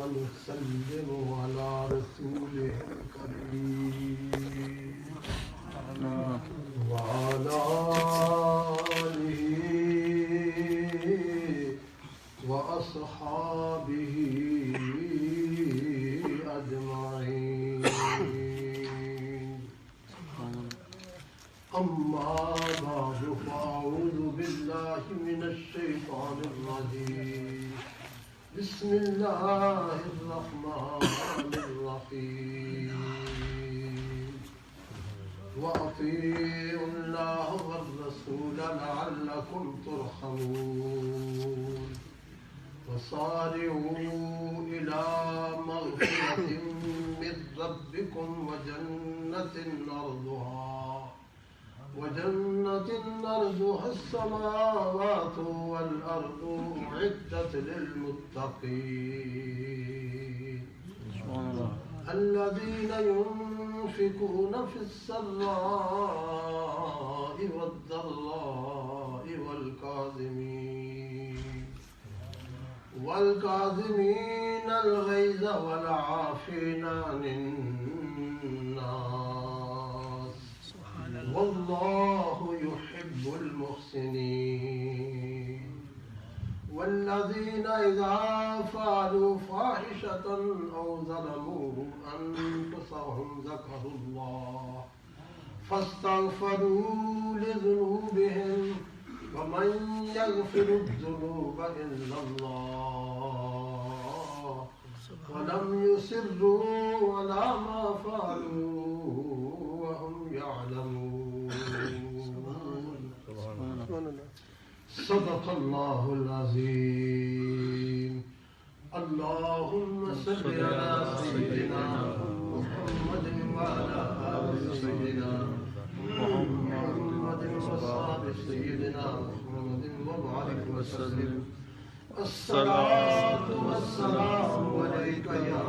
ونسلم على رسوله الكريم وعلى آله وأصحابه أجمعين. أما بعد فأعوذ بالله من الشيطان الرجيم. بسم الله الرحمن الرحيم. وأطيعوا الله والرسول لعلكم ترحمون. وصارعوا إلى مغفرة من ربكم وجنة أرضها السماوات والأرض أعدت للمتقين الذين ينفقون في السراء والضراء والكاظمين الغيظ والعافين عن الناس والله يحب المحسنين. والذين إذا فعلوا فاحشة أو ظلموا أنفسهم ذكروا الله فاستغفروا لذنوبهم ومن يغفر الذنوب إلا الله ولم يصروا على ما فعلوا وهم يعلمون. صدق الله العظيم. اللهم صل على سيدنا محمد وعلى آل سيدنا محمد وصحاب سيدنا محمد وبارك وسلم. الصلاة والسلام عليك يا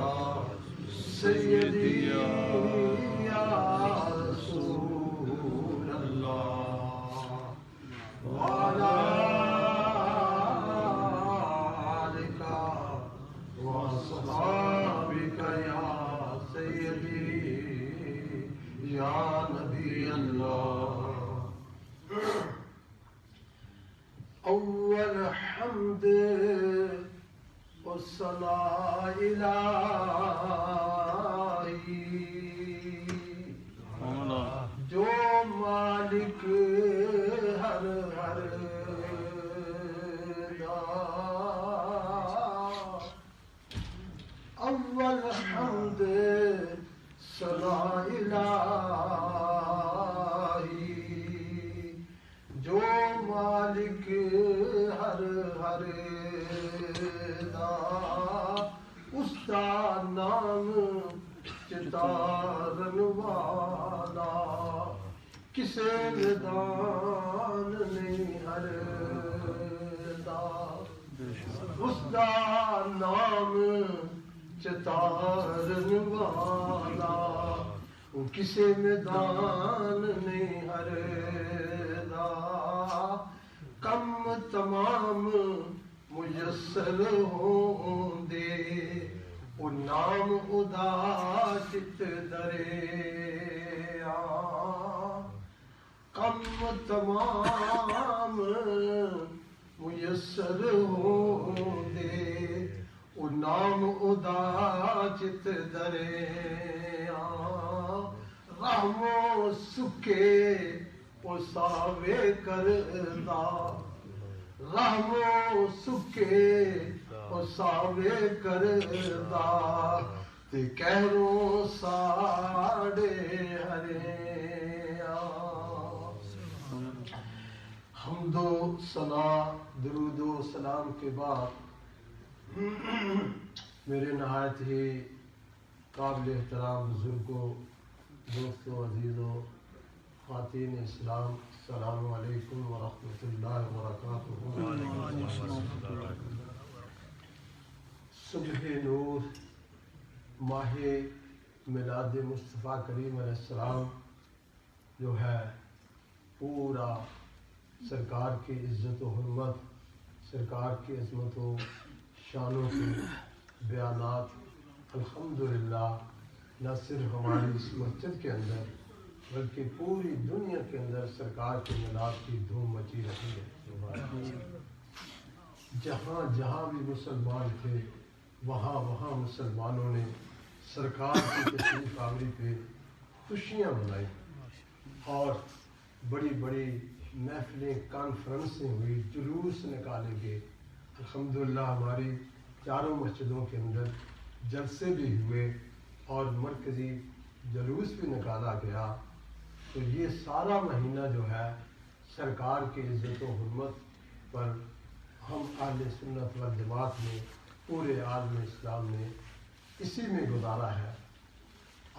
سيدي يا رسول الله وعلى آلك وأصحابك يا سيدي يا نبي الله. أول حمد والصلاة إلهي جو مالک ہر ہر دا. اول حمد صلاة الہی جو مالک ہر ہر دا. اس دا نام چتارن والا کسے میدان نہیں ہر دا. اس دا نام چتارن والا کسے میدان نہیں ہر دا. کم تمام میسر ہوں دے او نام ادا چت دریا. کم تمام میسر ہوں دے او نام ادا چت دریا. رحمو سکے او ساوے کردا. رحمو سکے او ساوے کردا تے کہروں ساڑے ہریا. حمد و ثنا درود و سلام کے بعد میرے نہایت ہی قابل احترام بزرگوں، دوستوں، عزیزوں، خواتین اسلام، السلام علیکم ورحمۃ اللہ وبرکاتہ. صبح نور ماہ میلاد مصطفیٰ کریم علیہ السلام جو ہے پورا سرکار کی عزت و حرمت، سرکار کی عظمت و شانوں کی بیانات الحمدللہ نہ صرف ہماری اس مسجد کے اندر بلکہ پوری دنیا کے اندر سرکار کے میلاد کی دھوم مچی رہی ہے۔ جہاں جہاں بھی مسلمان تھے وہاں وہاں مسلمانوں نے سرکار کی تشریف آوری پہ خوشیاں منائی اور بڑی بڑی محفلیں کانفرنسیں ہوئی، جلوس نکالے گئے۔ الحمدللہ ہماری چاروں مسجدوں کے اندر جلسے بھی ہوئے اور مرکزی جلوس بھی نکالا گیا۔ تو یہ سارا مہینہ جو ہے سرکار کی عزت و حرمت پر ہم اہل سنت والجماعت نے پورے عالم اسلام نے اسی میں گزارا ہے۔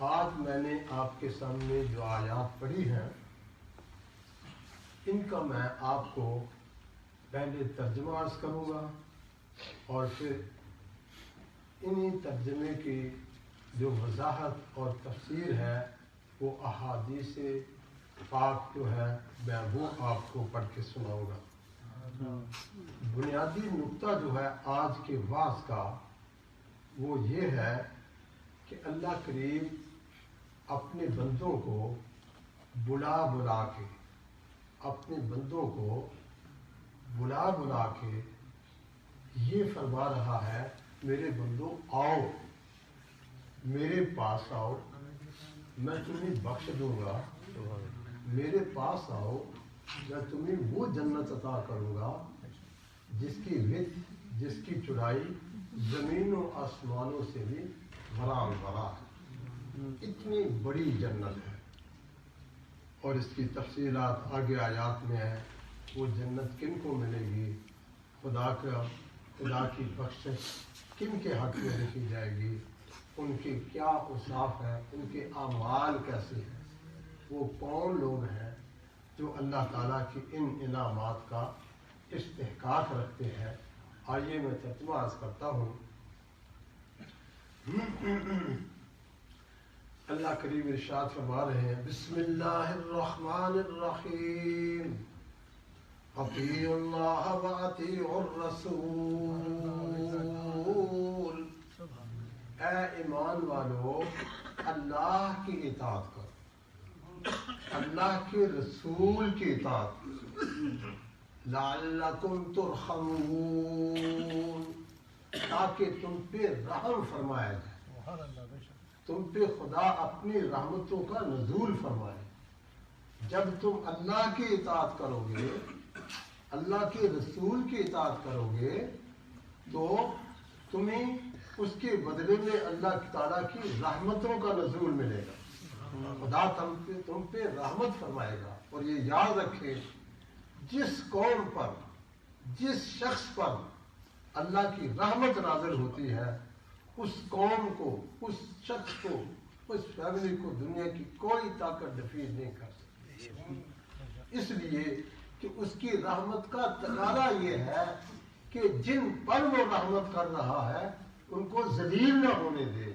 آج میں نے آپ کے سامنے جو آیات پڑھی ہیں ان کا میں آپ کو پہلے ترجمہ عرض کروں گا اور پھر انہی ترجمے کی جو وضاحت اور تفسیر ہے وہ احادیث پاک جو ہے میں وہ آپ کو پڑھ کے سناؤں گا۔ بنیادی نقطہ جو ہے آج کے وعظ کا وہ یہ ہے کہ اللہ کریم اپنے بندوں کو بلا بلا کے یہ فرما رہا ہے میرے بندوں آؤ میرے پاس آؤ، میں تمہیں بخش دوں گا، میرے پاس آؤ، میں تمہیں وہ جنت عطا کروں گا جس کی وڈھ، جس کی چوڑائی زمین و آسمانوں سے بھی برابر ہے۔ اتنی بڑی جنت ہے اور اس کی تفصیلات آگے آیات میں ہے۔ وہ جنت کن کو ملے گی، خدا کی بخشش کن کے حق میں رکھی جائے گی، ان کے کیا اوصاف ہیں، ان کے اعمال کیسے ہیں، وہ کون لوگ ہیں جو اللہ تعالیٰ کی ان انعامات کا استحقاق رکھتے ہیں۔ آئیے میں ترجمہ عرض کرتا ہوں۔ اللہ کریم ارشاد فرما رہے ہیں، بسم اللہ الرحمن الرحیم، اطیعوا اللہ واطیعوا الرسول، اے ایمان والو اللہ کی اطاعت کرو، اللہ کے رسول کی اطاعت کرو، لعلکم ترحمون، تاکہ تم پہ رحم فرمایا جائے، تم پہ خدا اپنی رحمتوں کا نزول فرمائے۔ جب تم اللہ کی اطاعت کرو گے، اللہ کے رسول کی اطاعت کرو گے تو تمہیں اس کے بدلے میں اللہ تعالیٰ کی رحمتوں کا نزول ملے گا، خدا تم پہ رحمت فرمائے گا۔ اور یہ یاد رکھیں، جس قوم پر، جس شخص پر اللہ کی رحمت نازل ہوتی ہے اس قوم کو، اس شخص کو، اس فیملی کو دنیا کی کوئی طاقت ڈیفیٹ نہیں کر سکتی، اس لیے کہ اس کی رحمت کا تقاضا یہ ہے کہ جن پر وہ رحمت کر رہا ہے ان کو ذلیل نہ ہونے دے،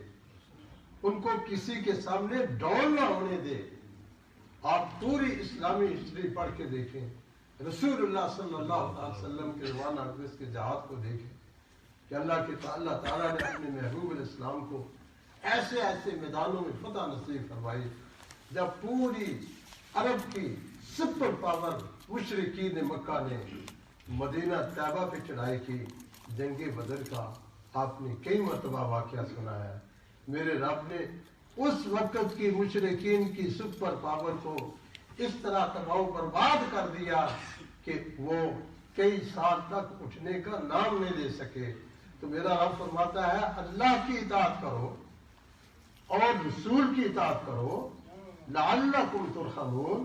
ان کو کسی کے سامنے ڈاؤن نہ ہونے دے۔ آپ پوری اسلامی ہسٹری پڑھ کے دیکھیں، رسول اللہ صلی اللہ علیہ وسلم کے روانہ حدیث کے جہاد کو دیکھیں کہ اللہ تعالیٰ نے اپنے محبوب علیہ السلام کو ایسے ایسے میدانوں میں فتح نصیب فرمائی جب پوری عرب کی سپر پاور مشرکین مکہ نے مدینہ طیبہ پہ چڑھائی کی۔ جنگ بدر کا آپ نے کئی مرتبہ واقعہ سنا ہے۔ میرے رب نے اس وقت کی مشرکین کی سپر پاور کو اس طرح تباہ و برباد کر دیا کہ وہ کئی سال تک اٹھنے کا نام نہیں لے سکے۔ تو میرا رب فرماتا ہے اللہ کی اطاعت کرو اور رسول کی اطاعت کرو، لعلکم ترحمون،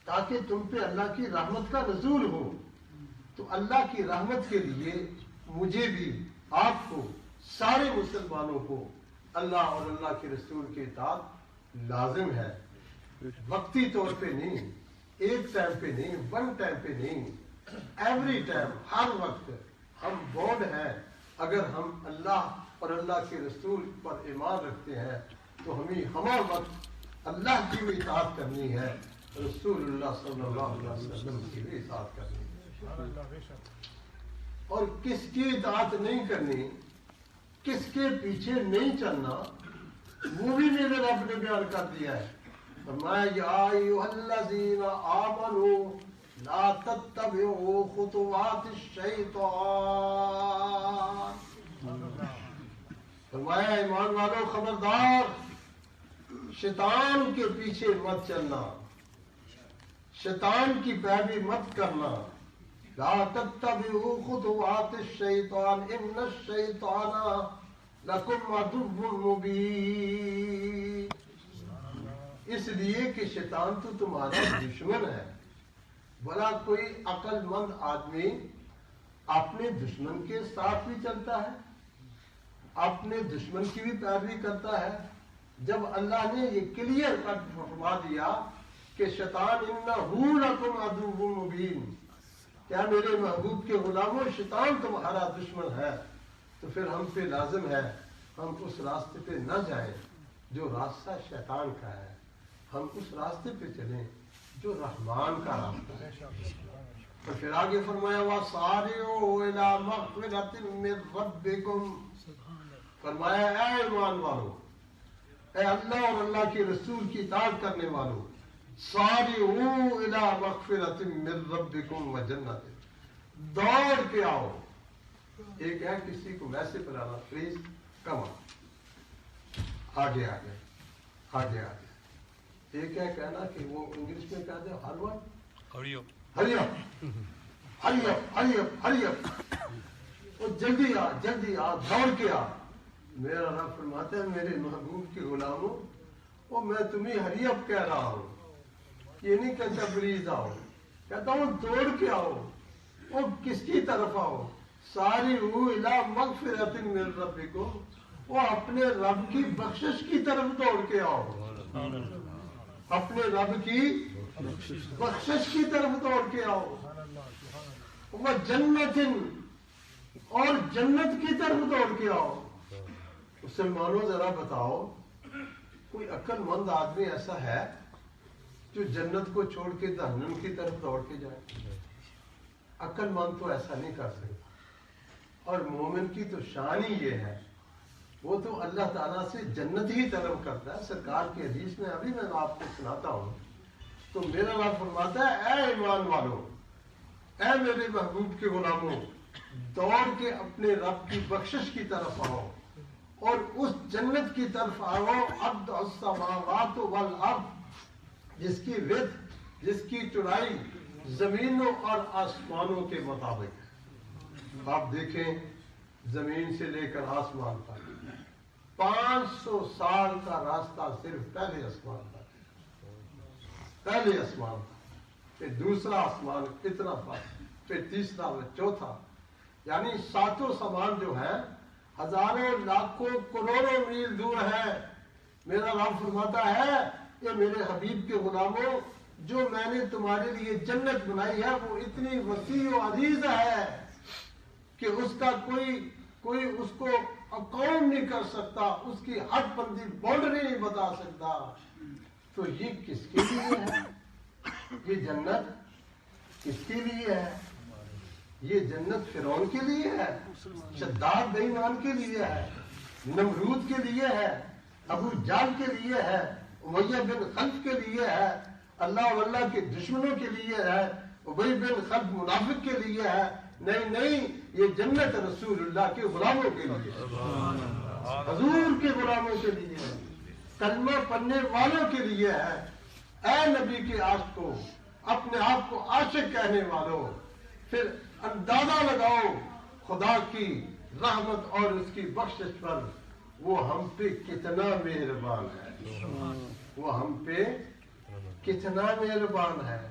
تاکہ تم پہ اللہ کی رحمت کا نزول ہو۔ تو اللہ کی رحمت کے لیے مجھے بھی، آپ کو، سارے مسلمانوں کو اللہ اور اللہ کے رسول کی اطاعت لازم ہے، وقتی طور پہ نہیں، ایک ٹائم پہ نہیں، ون ٹائم پہ نہیں، ایوری ٹائم، ہر وقت ہم بونڈ ہیں۔ اگر ہم اللہ اور اللہ کے رسول پر ایمان رکھتے ہیں تو ہمیں ہمہ وقت اللہ کی بھی اطاعت کرنی ہے، رسول اللہ صلی اللہ علیہ وسلم کی بھی اطاعت کرنی ہے۔ اور کس کی اطاعت نہیں کرنی؟ کس کے پیچھے نہیں چلنا وہ بھی میرے رب نے بیان کر دیا ہے. فرمایا یا ایھا الذین آمنوا لا تتبعوا خطوات الشیطان. فرمایا ایمان والو خبردار شیطان کے پیچھے مت چلنا، شیطان کی پیروی مت کرنا. لا تتبعوا خطوات الشیطان ان الشیطان لکم عدو مبین. اس لیے کہ شیطان تو تمہارا دشمن ہے. بھلا کوئی عقل مند آدمی اپنے دشمن کے ساتھ بھی چلتا ہے، اپنے دشمن کی بھی پیروی کرتا ہے؟ جب اللہ نے یہ کلیئر کٹ فرما دیا کہ شیطان انہ لکم عدو مبین، کیا میرے محبوب کے غلاموں شیطان تمہارا دشمن ہے، تو پھر ہم پہ لازم ہے ہم اس راستے پہ نہ جائیں جو راستہ شیطان کا ہے، ہم اس راستے پہ چلیں جو رحمان کا راستہ ہے. تو پھر آگے فرمایا وَسَارِعُوا إِلَىٰ مَغْفِرَةٍ مِّن رَّبِّكُمْ. فرمایا اے ایمان والو، اے اللہ اور اللہ کے رسول کی اطاعت کرنے والوں، سارعوا الی مغفرۃ من ربکم وجنۃ، دوڑ کے آؤ. ایک ہے کسی کو ویسے پلانا، پلیز کم آگے آگے آگے آگے. ایک ہے کہنا کہ وہ انگلش میں کہتے ہیں ہر وقت ہری اپ ہری اپ ہری اپ ہری اپ ہری اپ، وہ جلدی آ جلدی آ، دوڑ کے آ. میرا رب فرماتا ہے میرے محبوب کے غلاموں، وہ میں تمہیں ہری اپ کہہ رہا ہوں، یہ نہیں کہتا پلیز آؤ، کہتا ہوں دوڑ کے آؤ. وہ کس کی طرف آؤ؟ سارعوا الی مغفرۃ من ربکم، وہ اپنے رب کی بخشش کی طرف دوڑ کے آؤ، اپنے رب کی بخشش کی طرف دوڑ کے آؤ. وہ جنت، اور جنت کی طرف دوڑ کے آؤ. مسلمانوں ذرا بتاؤ کوئی عقل مند آدمی ایسا ہے جو جنت کو چھوڑ کے جہنم کی طرف دوڑ کے جائے؟ عقل مند تو ایسا نہیں کر سکتا. اور مومن کی تو شان ہی یہ ہے، وہ تو اللہ تعالیٰ سے جنت ہی طلب کرتا ہے. سرکار کی حدیث میں ابھی میں آپ کو سناتا ہوں تو میرا رب فرماتا ہے اے ایمان والو، اے میرے محبوب کے غلاموں، دوڑ کے اپنے رب کی بخشش کی طرف آؤ اور اس جنت کی طرف آؤ عبد السماوات والارض، جس کی وڈھ، جس کی چوڑائی زمینوں اور آسمانوں کے مطابق. آپ دیکھیں زمین سے لے کر آسمان تک 500 سال کا راستہ صرف پہلے آسمان تک، پہلے آسمان تک، پھر دوسرا آسمان اتنا فرق، پھر تیسرا و چوتھا، یعنی 7 آسمان جو ہیں ہزاروں لاکھوں کروڑوں میل دور ہے. میرا رب فرماتا ہے کہ میرے حبیب کے غلاموں، جو میں نے تمہارے لیے جنت بنائی ہے وہ اتنی وسیع و عریض ہے کہ اس کا کوئی اس کو اکاؤنٹ نہیں کر سکتا، اس کی حد بندی باؤنڈری نہیں بتا سکتا. تو یہ کس کے لیے ہے؟ یہ جنت کس کے لیے ہے؟ یہ جنت فرعون کے لیے ہے، شداد بے ایمان کے لیے ہے، نمرود کے لیے ہے، ابو جہل کے لیے ہے، امیہ بن خلف کے لیے ہے، اللہ واللہ کے دشمنوں کے لیے ہے، ابی بن خلف منافق کے لیے ہے. نہیں، یہ جنت رسول اللہ کے غلاموں کے لیے، حضور کے غلاموں کے لیے ہے، کلمہ پڑھنے والوں کے لیے ہے. اے نبی کے عاشقوں، اپنے آپ کو عاشق کہنے والوں، پھر اندازہ لگاؤ خدا کی رحمت اور اس کی بخشش پر وہ ہم پہ کتنا مہربان ہے، وہ ہم پہ کتنا مہربان ہے.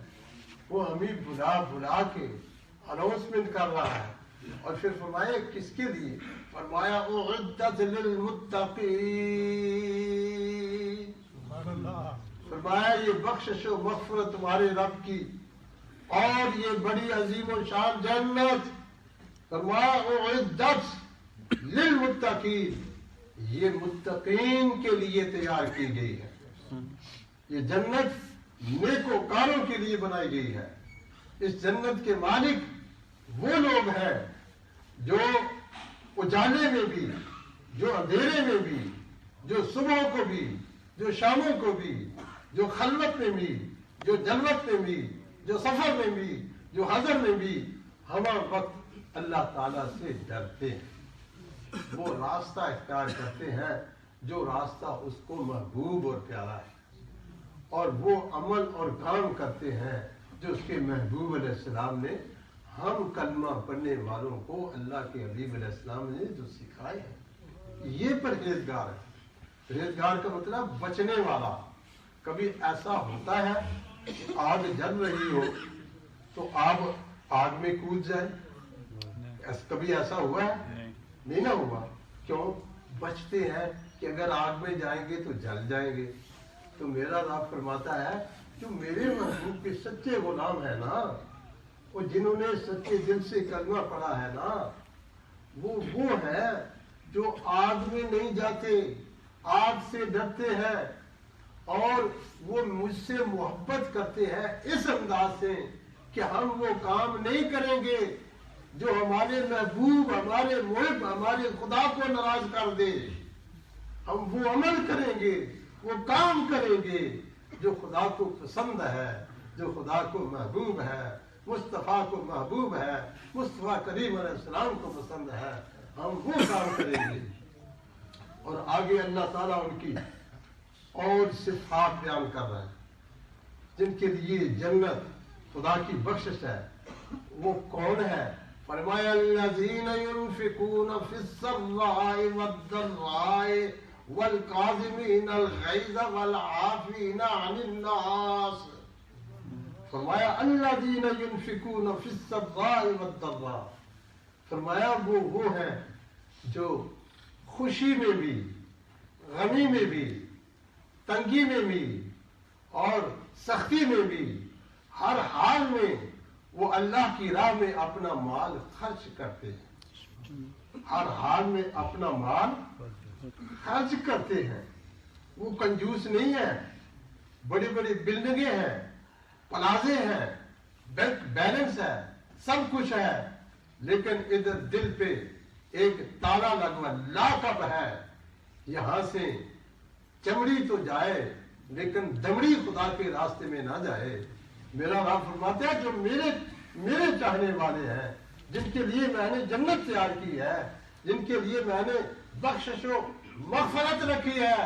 وہ ہمیں بلا کے اناؤنسمنٹ کر رہا ہے. اور پھر فرمایا کس کے لیے؟ فرمایا اعدت للمتقین، فرمایا یہ بخشش و مغفرت تمہارے رب کی اور یہ بڑی عظیم و شان جنت، فرمایا اعدت للمتقین، یہ متقین کے لیے تیار کی گئی ہے. یہ جنت نیکوکاروں کے لیے بنائی گئی ہے. اس جنت کے مالک وہ لوگ ہیں جو اجالے میں بھی جو اندھیرے میں بھی، جو صبح کو بھی، جو شاموں کو بھی، جو خلوت میں بھی، جو جلوت میں بھی، جو سفر میں بھی، جو حضر میں بھی ہر وقت اللہ تعالیٰ سے ڈرتے ہیں، وہ راستہ اختیار کرتے ہیں جو راستہ اس کو محبوب اور پیارا ہے، اور وہ عمل اور کام کرتے ہیں جو اس کے محبوب علیہ السلام نے ہم کلمہ پڑھنے والوں کو اللہ کے حبیب علیہ السلام نے جو سکھائے ہیں۔ یہ پرہیزگار ہے۔ پرہیزگار کا مطلب بچنے والا۔ کبھی ایسا ہوتا ہے آگ جل رہی ہو تو آپ آگ میں کود جائیں؟ کبھی ایسا ہوا ہے؟ نہیں نہ ہوا۔ کیوں؟ بچتے ہیں کہ اگر آگ میں جائیں گے تو جل جائیں گے۔ تو میرا رب فرماتا ہے جو میرے محبوب کے سچے غلام ہیں نا، وہ جنہوں نے سچے دل سے کلمہ پڑھا ہے نا، وہ ہے جو آگ میں نہیں جاتے، آگ سے ڈرتے ہیں، اور وہ مجھ سے محبت کرتے ہیں اس انداز سے کہ ہم وہ کام نہیں کریں گے جو ہمارے محبوب، ہمارے محب، ہمارے خدا کو ناراض کر دے۔ ہم وہ عمل کریں گے، وہ کام کریں گے جو خدا کو پسند ہے، جو خدا کو محبوب ہے، مصطفیٰ کو محبوب ہے، مصطفیٰ کریم علیہ السلام کو پسند ہے، ہم وہ کام کریں گے۔ اور آگے اللہ تعالیٰ ان کی اور صفات بیان کر رہے ہیں جن کے لیے جنت خدا کی بخشش ہے۔ وہ کون ہے؟ فرمایا الذین ينفقون فی السراء والضراء والکاظمین الغیظ والعافین عن الناس۔ فرمایا الذین ينفقون فی السراء والضراء، فرمایا وہ ہیں جو خوشی میں بھی، غمی میں بھی، تنگی میں بھی اور سختی میں بھی، ہر حال میں وہ اللہ کی راہ میں اپنا مال خرچ کرتے ہیں۔ ہر حال میں اپنا مال خرچ کرتے ہیں۔ وہ کنجوس نہیں ہے۔ بڑی بڑی بلڈنگیں ہیں، پلازے ہیں، بینک بیلنس ہے، سب کچھ ہے، لیکن ادھر دل پہ ایک تالا لگوا لاک اپ ہے۔ یہاں سے چمڑی تو جائے لیکن دمڑی خدا کے راستے میں نہ جائے۔ میرا رب فرماتا ہے جو میرے چاہنے والے ہیں، جن کے لیے میں نے جنت تیار کی ہے، جن کے لیے میں نے بخشش و مغفرت رکھی ہے،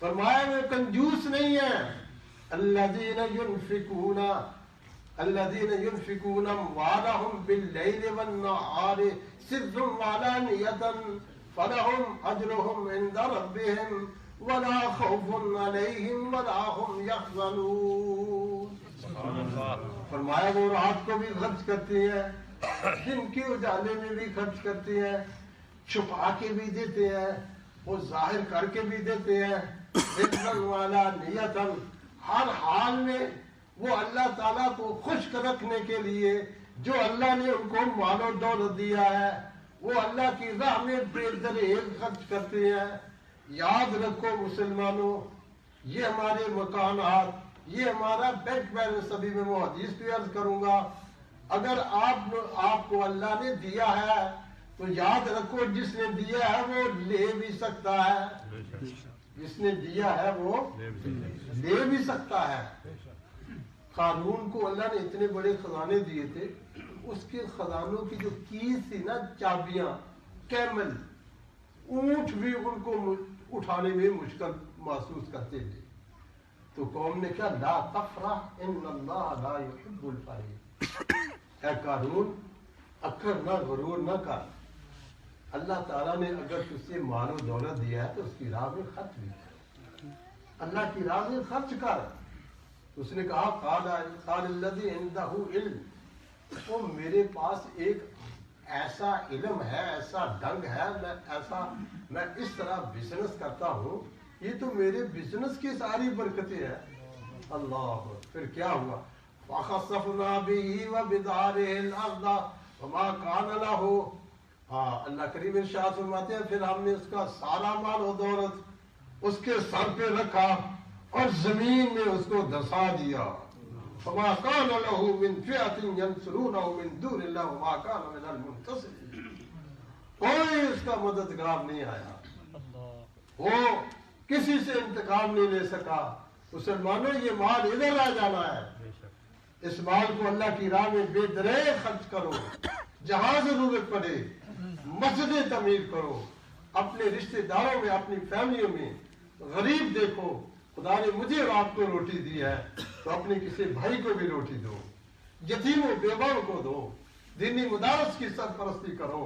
فرمایا وہ کنجوس نہیں ہے۔ الذین ينفقون اموالهم باللیل والنہار سرا وعلانیۃ فلهم اجرهم عند ربهم ولا خوف علیہم ولا هم يحزنون۔ فرمایا وہ رات کو بھی خرچ کرتے ہیں، دن کے اجالے میں بھی خرچ کرتے ہیں، چھپا کے بھی دیتے ہیں، وہ ظاہر کر کے بھی دیتے ہیں، سرا وعلانیۃ، ہر حال میں وہ اللہ تعالیٰ کو خوش رکھنے کے لیے جو اللہ نے ان کو مال و دولت دیا ہے، وہ اللہ کی راہ میں بے دریغ خرچ کرتے ہیں۔ یاد رکھو مسلمانوں، یہ ہمارے مکانات، یہ ہمارا بینک بیلنس، ابھی میں وہ حدیث پہ عرض کروں گا۔ اگر آپ کو اللہ نے دیا ہے تو یاد رکھو جس نے دیا ہے وہ لے بھی سکتا ہے، جس نے دیا ہے وہ لے بھی سکتا ہے۔ قارون کو اللہ نے اتنے بڑے خزانے دیے تھے، اس کے خزانوں کی جو کیز تھی نا، چابیاں، کیمل، اونٹ بھی ان کو اٹھانے میں مشکل محسوس کرتے تھے۔ تو قوم نے کہا لا تفرح ان اللہ لا يحب الفرح۔ اے قارون اکڑ نہ، غرور نہ کر، اللہ تعالیٰ نے اگر تجھ سے مال و دولت دیا ہے تو اس کی راہ میں خرچ بھی کر، اللہ کی راہ میں خرچ کر۔ اس نے کہا قال الذی عنده علم، وہ میرے پاس ایک ایسا علم ہے، ایسا ڈنگ ہے، میں اس طرح بزنس کرتا ہوں، یہ تو میرے بزنس کی ساری برکتیں ہیں۔ اللہ، پھر کیا ہوا؟ فَخَسَفْنَا بِهِ وَبِدَارِهِ الْأَرْضَ وَمَا كَانَ لَهُ۔ اللہ کریم ارشاد فرماتے ہیں پھر ہم نے اس کا سارا مال و دولت اس کے سر پہ رکھا اور زمین میں اس کو دھسا دیا۔ فَمَا كَانَ لَهُ مِنْ فِئَةٍ يَنْصُرُونَهُ مِنْ دُونِ اللَّهِ وَمَا كَانَ مِنَ الْمُنْتَصِرِينَ۔ کوئی اس کا مددگار نہیں آیا، کسی سے انتقام نہیں لے سکا. مسلمانوں یہ مال ادھر آ جانا ہے. اس مال کو اللہ کی راہ میں بے درے خرچ کرو. جہاں ضرورت پڑے مسجدیں تعمیر کرو. اپنے رشتہ داروں میں اپنی فیملیوں میں غریب دیکھو. خدا نے مجھے رات کو روٹی دی ہے تو اپنے کسی بھائی کو بھی روٹی دو. یتیموں بیواؤں کو دو. دینی مدارس کی سرپرستی کرو.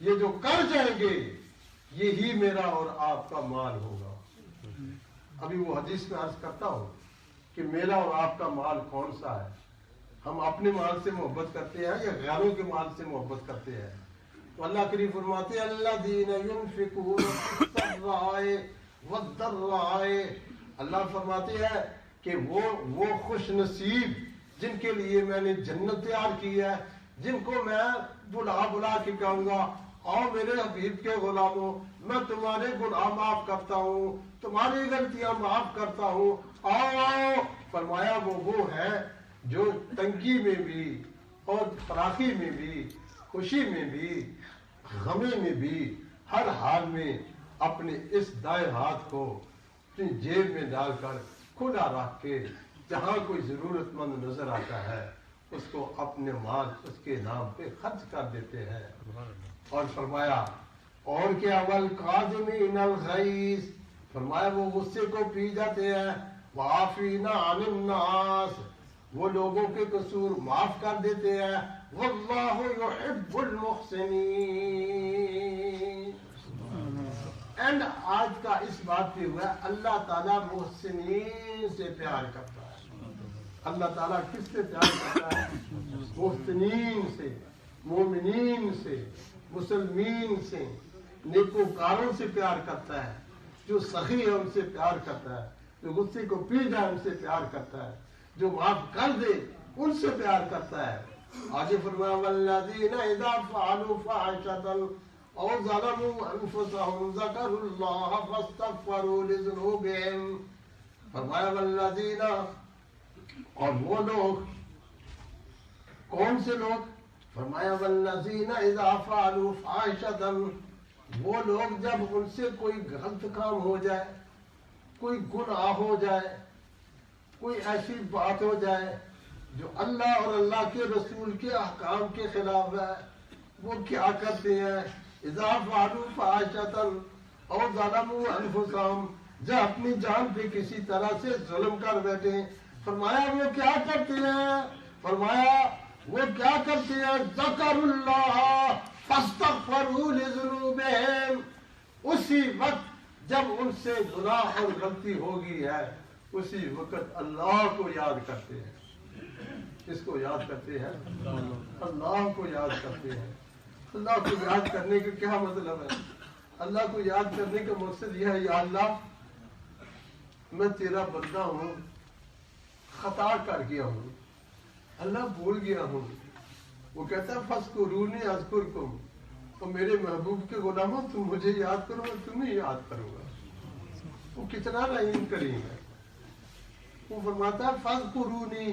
یہ جو کر جائیں گے یہی میرا اور آپ کا مال ہوگا. ابھی وہ حدیث میں عرض کرتا ہوں کہ میرا اور آپ کا مال کون سا ہے. ہم اپنے مال سے محبت کرتے ہیں یا غیروں کے مال سے محبت کرتے ہیں. تو اللہ کریم فرماتے ہیں الذین ينفقون فی السراء والضراء. اللہ فرماتے ہیں کہ وہ خوش نصیب جن کے لیے میں نے جنت تیار کی ہے, جن کو میں بلا کے کہوں گا آؤ میرے حبیب کے غلاموں, میں تمہارے گناہ معاف کرتا ہوں, تمہاری غلطیاں معاف کرتا ہوں, آؤ آؤ. فرمایا وہ ہے جو تنگی میں بھی اور فراخی میں بھی, خوشی میں بھی, غمی میں بھی, ہر حال میں اپنے اس دائیں ہاتھ کو اپنی جیب میں ڈال کر کھلا رکھ کے جہاں کوئی ضرورت مند نظر آتا ہے اس کو اپنے مال اس کے نام پہ خرچ کر دیتے ہیں. اور فرمایا اور کیا والقاظمین الغیظ. فرمایا وہ غصے کو پی جاتے ہیں. وعافین عن الناس, وہ لوگوں کے قصور معاف کر دیتے ہیں. واللہ یحب المحسنین. اینڈ آج کا اس بات پہ ہوا ہے اللہ تعالیٰ محسنین سے پیار کرتا ہے. اللہ تعالیٰ کس سے پیار کرتا ہے؟ محسنین سے, مومنین سے, مسلمین سے, نیکوکاروں سے پیار کرتا ہے. جو سخی ہے ان سے پیار کرتا ہے, جو غصے کو پی جائے ان سے پیار کرتا ہے, جو معاف کر دے ان سے پیار کرتا ہے. آگے فرمایا والذین اذا فعلوا فاحشۃ او ظلموا انفسهم ذکروا اللہ فاستغفروا لذنوبهم. فرمایا والذین, اور وہ لوگ, کون سے لوگ؟ فرمایا والذین اذا فعلوا فاحشۃ, وہ لوگ جب ان سے کوئی غلط کام ہو جائے, کوئی گناہ ہو جائے, کوئی ایسی بات ہو جائے جو اللہ اور اللہ کے رسول کے احکام کے خلاف ہے, وہ کیا کرتے ہیں؟ اذا فعلوا فاحشۃ او ظلموا انفسهم, جب اپنی جان پہ کسی طرح سے ظلم کر بیٹھے. فرمایا وہ کیا کرتے ہیں؟ فرمایا وہ کیا کرتے ہیں؟ ذکروا اللہ فاستغفروا لذنوبهم. اسی وقت جب ان سے گناہ اور غلطی ہو گئی ہے اسی وقت اللہ کو یاد کرتے ہیں. کس کو یاد کرتے ہیں؟ اللہ کو یاد کرتے ہیں. اللہ کو یاد کرنے کا کیا مطلب ہے؟ اللہ کو یاد کرنے کا مقصد یہ ہے یا اللہ میں تیرا بندہ ہوں, خطا کر گیا ہوں, اللہ بھول گیا ہوں. وہ کہتا ہے فاذکرونی اذکرکم, تو میرے محبوب کے غلاموں تم مجھے یاد کرو میں تمہیں یاد کروں گا. وہ کتنا رحیم کریم ہے. وہ فرماتا ہے فاذکرونی,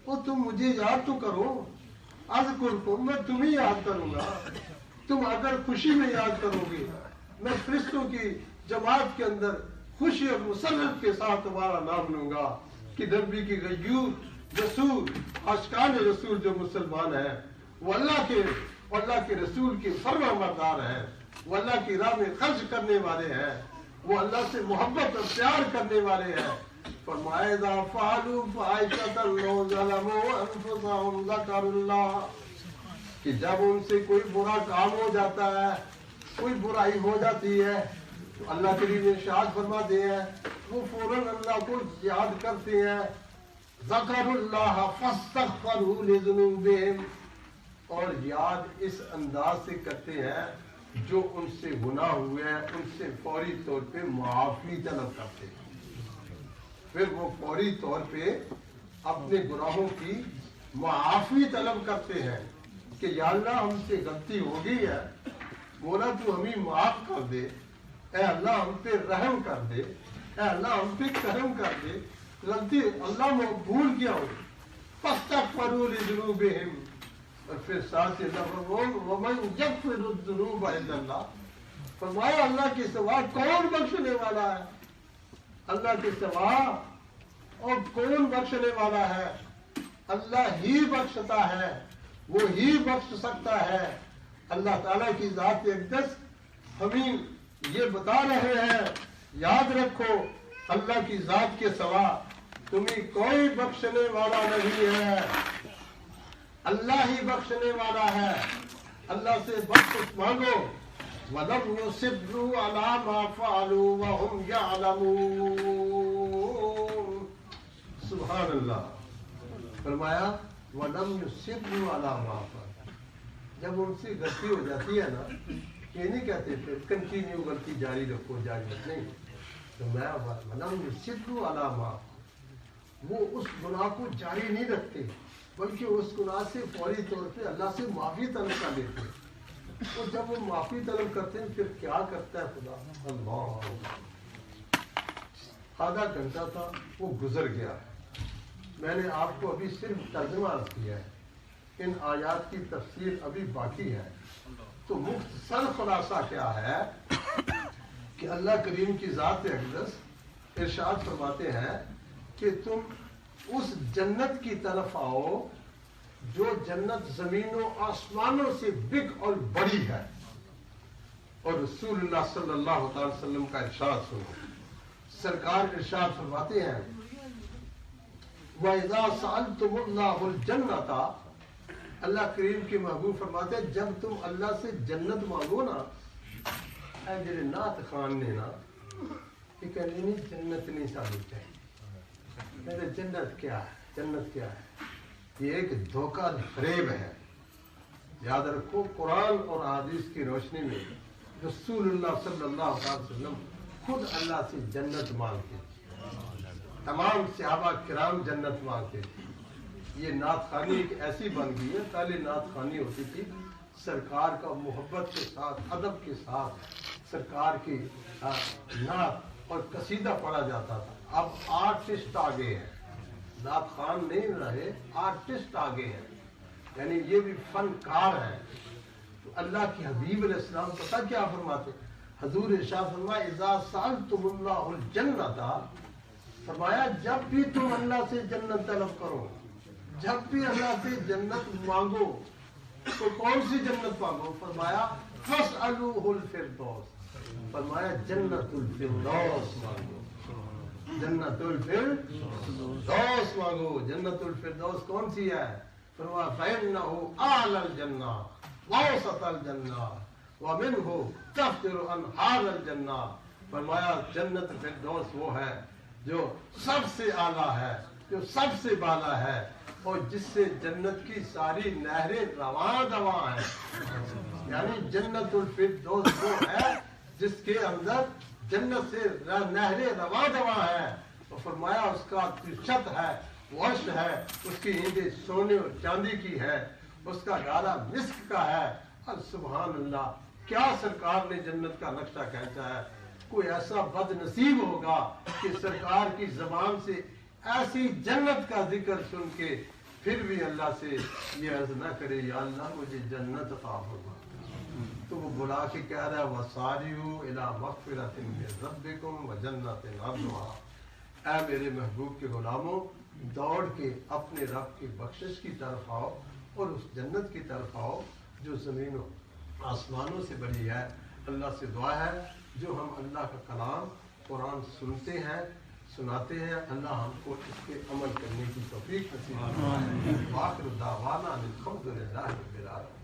وہ تم مجھے یاد تو کرو, اذکرکم میں تمہیں یاد کروں گا. تم اگر خوشی میں یاد کرو گے میں فرشتوں کی جماعت کے اندر خوشی اور مسرت کے ساتھ تمہارا نام لوں گا کہ نبی کی غیور رسول عاشقان رسول جو مسلمان ہیں وہ اللہ کے رسول کے فرما بردار ہیں, وہ اللہ کی راہ میں خرچ کرنے والے ہیں, وہ اللہ سے محبت اور پیار کرنے والے ہیں. فرمایا اذا فعلوا فاحشۃ او ظلموا انفسهم ذکروا اللہ, کہ جب ان سے کوئی برا کام ہو جاتا ہے, کوئی برائی ہو جاتی ہے تو اللہ کریم ارشاد فرماتے ہیں وہ فوراً اللہ کو یاد کرتے ہیں. ذکروا اللہ فاستغفروا لذنوبهم, اور یاد اس انداز سے کرتے ہیں جو ان سے گناہ ہوئے ہیں ان سے فوری طور پہ معافی طلب کرتے ہیں. پھر وہ فوری طور پہ اپنے گناہوں کی معافی طلب کرتے ہیں کہ یا اللہ ہم سے غلطی ہو گئی ہے, مولا تو ہمیں معاف کر دے, اے اللہ ہم پہ رحم کر دے, اے اللہ ہم پہ کرم کر دے, غلطی اللہ میں بھول گیا ہوں. فاستغفروا لذنوبهم, اور پھر ساتھ اللہ ومن یغفر الذنوب الا اللہ, فرمایا اللہ کے سوا کون بخشنے والا ہے؟ اللہ کے سوا اور کون بخشنے والا ہے؟ اللہ ہی بخشتا ہے، وہ ہی بخش سکتا ہے۔ اللہ تعالیٰ کی ذات اقدس ہمیں یہ بتا رہے ہیں، یاد رکھو اللہ کی ذات کے سوا تمہیں کوئی بخشنے والا نہیں ہے، اللہ ہی بخشنے والا ہے۔ اللہ سے بخش مانگو۔ وَلَمْ يُصِرُّوا عَلَىٰ مَا فَعَلُوا وَهُمْ يَعْلَمُونَ۔ سبحان اللہ۔ فرمایا وَلَمْ يُصِرُّوا عَلَىٰ مَا فَعَلُوا، جب ان سے غلطی ہو جاتی ہے نا، یہ نہیں کہتے پھر کنٹینیو غلطی جاری رکھو، جاری نہیں، تو میں وَلَمْ يُصِرُّوا عَلَىٰ مَا فَعَلُوا، وہ اس گناہ کو جاری نہیں رکھتے بلکہ اس گناہ سے فوری طور پہ اللہ سے معافی طلب کر لیتے ہیں۔ اور جب وہ معافی طلب کرتے ہیں پھر کیا کرتا ہے خدا؟ اللہ، آدھا گھنٹہ تھا وہ گزر گیا، میں نے آپ کو ابھی صرف ترجمہ عرض کیا ہے، ان آیات کی تفسیر ابھی باقی ہے۔ تو مختصر خلاصہ کیا ہے کہ اللہ کریم کی ذات اقدس ارشاد فرماتے ہیں کہ تم اس جنت کی طرف آؤ جو جنت زمین و آسمانوں سے بگ اور بڑی ہے، اور رسول اللہ صلی اللہ تعالی وسلم کا ارشاد سنو۔ سرکار ارشاد فرماتے ہیں وَإِذَا سَأَلْتُمُ اللَّهُ الْجَنَّةَ، اللہ کریم کے محبوب فرماتے ہیں جب تم اللہ سے جنت مانگو نا، اے جڑے نعت خان نے نا یہ کہنے نہیں جنت نہیں سانو چاہیے، میرے جنت کیا ہے، جنت کیا ہے؟ یہ ایک دھوکہ فریب ہے۔ یاد رکھو قرآن اور حدیث کی روشنی میں رسول اللہ صلی اللہ علیہ وسلم خود اللہ سے جنت مانگتے، تمام صحابہ کرام جنت مانگتے تھے۔ یہ نعت خوانی ایک ایسی بن گئی ہے، پہلے نعت خوانی ہوتی تھی سرکار کا محبت کے ساتھ ادب کے ساتھ سرکار کی نعت اور قصیدہ پڑھا جاتا تھا۔ اب آرٹسٹ آگے ہیں، نعت خان نہیں رہے، آرٹسٹ آگے ہیں، یعنی یہ بھی فنکار ہیں۔ تو اللہ کے حبیب علیہ السلام پتہ کیا فرماتے؟ حضور ارشاد فرمایا اذا سألتم اللہ الجنۃ، فرمایا جب بھی تم اللہ سے جنت طلب کرو، جب بھی اللہ سے جنت مانگو تو کون سی جنت مانگو؟ فرمایا فاسألوہ الفردوس، فرمایا جنت الفردوس مانگو، جنت الفردوس مانگو۔ جنت الفردوس کون سی ہے؟ فرمایا فإنہ اعلی الجنہ واوسط الجنہ ومنہ تفجر انہار الجنہ، فرمایا جنت الفردوس وہ ہے جو سب سے اعلیٰ ہے، جو سب سے بالا ہے، اور جس سے جنت کی ساری نہریں رواں رواں ہیں۔ یعنی جنت الفردوس وہ ہے جس کے اندر جنت سے نہریں رواں رواں ہیں، اور فرمایا اس کا چھت ہے، عرش ہے، اس کی اینٹیں سونے اور چاندی کی ہے، اس کا گالا مسک کا ہے۔ سبحان اللہ، کیا سرکار نے جنت کا نقشہ کھینچا ہے۔ کوئی ایسا بد نصیب ہوگا کہ سرکار کی زبان سے ایسی جنت کا ذکر سن کے پھر بھی اللہ سے یہ عرض نہ کرے یا اللہ مجھے جنت عطا فرما، تو وہ بلا کے کہہ رہا ہے وَسَارِعُوا إِلَىٰ مَغْفِرَةٍ مِّن رَبِّكُمْ وَجَنَّةٍ عَرْضُهَا، اے میرے محبوب کے غلاموں دوڑ کے اپنے رب کی بخشش کی طرف آؤ اور اس جنت کی طرف آؤ جو زمین و آسمانوں سے بڑی ہے۔ اللہ سے دعا ہے جو ہم اللہ کا کلام قرآن سنتے ہیں سناتے ہیں، اللہ ہم کو اس پہ عمل کرنے کی توفیق نصیب فرمائے۔ وآخر دعوانا الحمد للہ رب العالمین۔